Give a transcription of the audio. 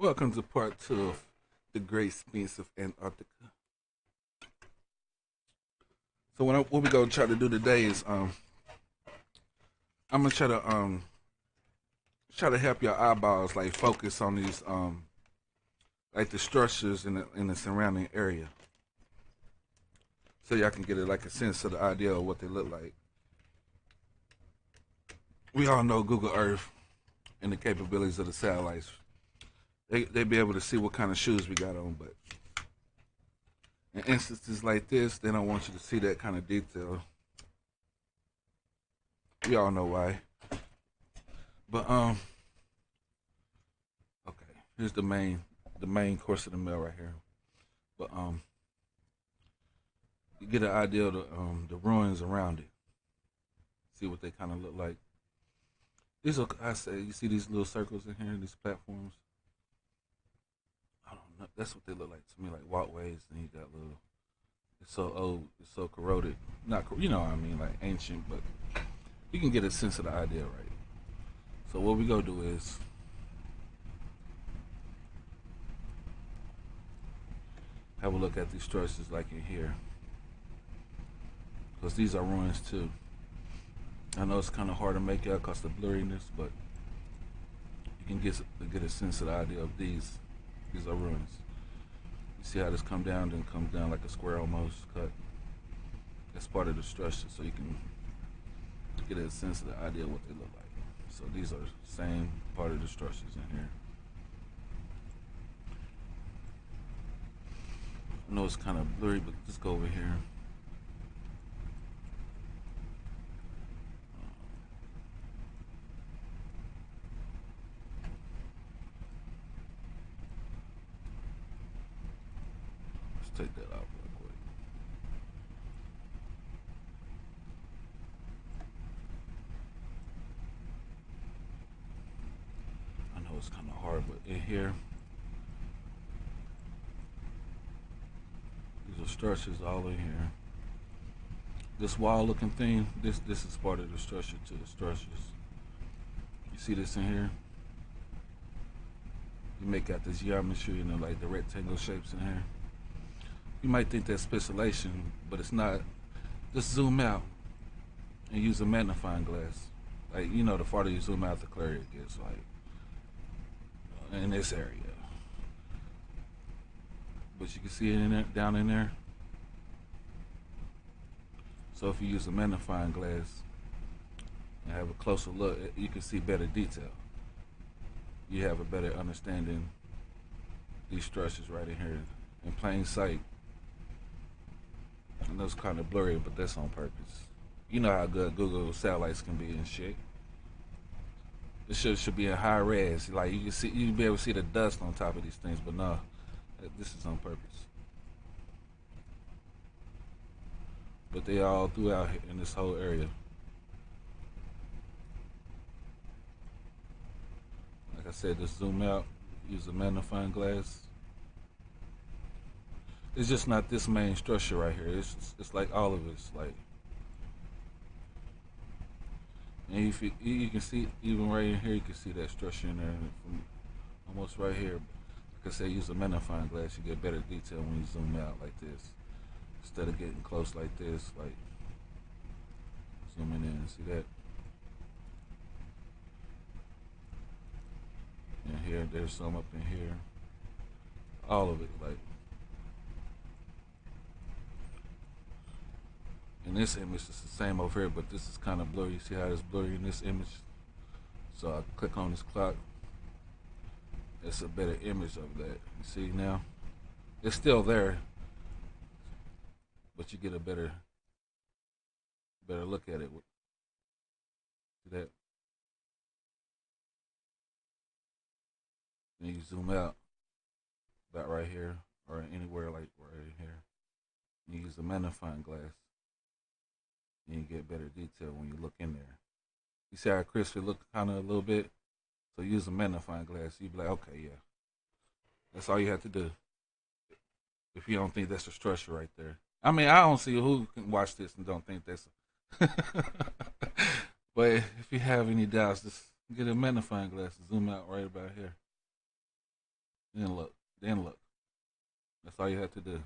Welcome to part two of the Great Sphinx of Antarctica. So what we gonna try to do today is I'm gonna try to help your eyeballs like focus on these like the structures in the surrounding area, so y'all can get like a sense of the idea of what they look like. We all know Google Earth and the capabilities of the satellites. They be able to see what kind of shoes we got on, but in instances like this, they don't want you to see that kind of detail. We all know why. But okay, here's the main course of the meal right here. But you get an idea of the ruins around it. See what they kind of look like. These are, I say, you see these little circles in here, these platforms. I don't know. That's what they look like to me, like walkways. And you got little. It's so old. It's so corroded. Not, you know what I mean, like ancient, but you can get a sense of the idea, right? So what we gonna do is have a look at these structures, like in here, because these are ruins too. I know it's kind of hard to make out because of the blurriness, but you can get a sense of the idea of these. These are ruins. You see how this then comes down like a square almost cut. That's part of the structure, so you can get a sense of the idea of what they look like. So these are the same part of the structures in here. I know it's kind of blurry, but let's go over here. Let's take that out real quick. I know it's kind of hard, but in here, these are structures all in here. This wall-looking thing, this is part of the structure to the structures. You see this in here? You make out this geometry, like the rectangle shapes in here. You might think that's pixelation, but it's not. Just zoom out and use a magnifying glass. Like, the farther you zoom out, the clearer it gets. Like in this area, but you can see it down in there. So if you use a magnifying glass and have a closer look, you can see better detail. You have a better understanding these structures right in here in plain sight. I know it's kind of blurry, but that's on purpose. You know how good Google satellites can be and shit. This shit should be in high res. Like you can be able to see the dust on top of these things, but no, this is on purpose. But they all throughout in this whole area. Like I said, just zoom out, use a magnifying glass. It's just not this main structure right here. It's like all of it's like, and if you can see even right in here, you can see that structure in there from almost right here. Like I said, use a magnifying glass, you get better detail when you zoom out like this, instead of getting close like this. Like zooming in, see that? And here, there's some up in here. All of it, like. In this image, it's the same over here, but this is kind of blurry. You see how it's blurry in this image? So I click on this clock. It's a better image of that. You see now? It's still there, but you get a better look at it. See that? Then you zoom out, about right here, or anywhere like right in here. You use a magnifying glass, and you get better detail when you look in there. You see how crisp it look kind of a little bit? So use a magnifying glass. You be like, okay, yeah. That's all you have to do. If you don't think that's a structure right there. I mean, I don't see who can watch this and don't think that's. But if you have any doubts, just get a magnifying glass and zoom out right about here. Then look. Then look. That's all you have to do.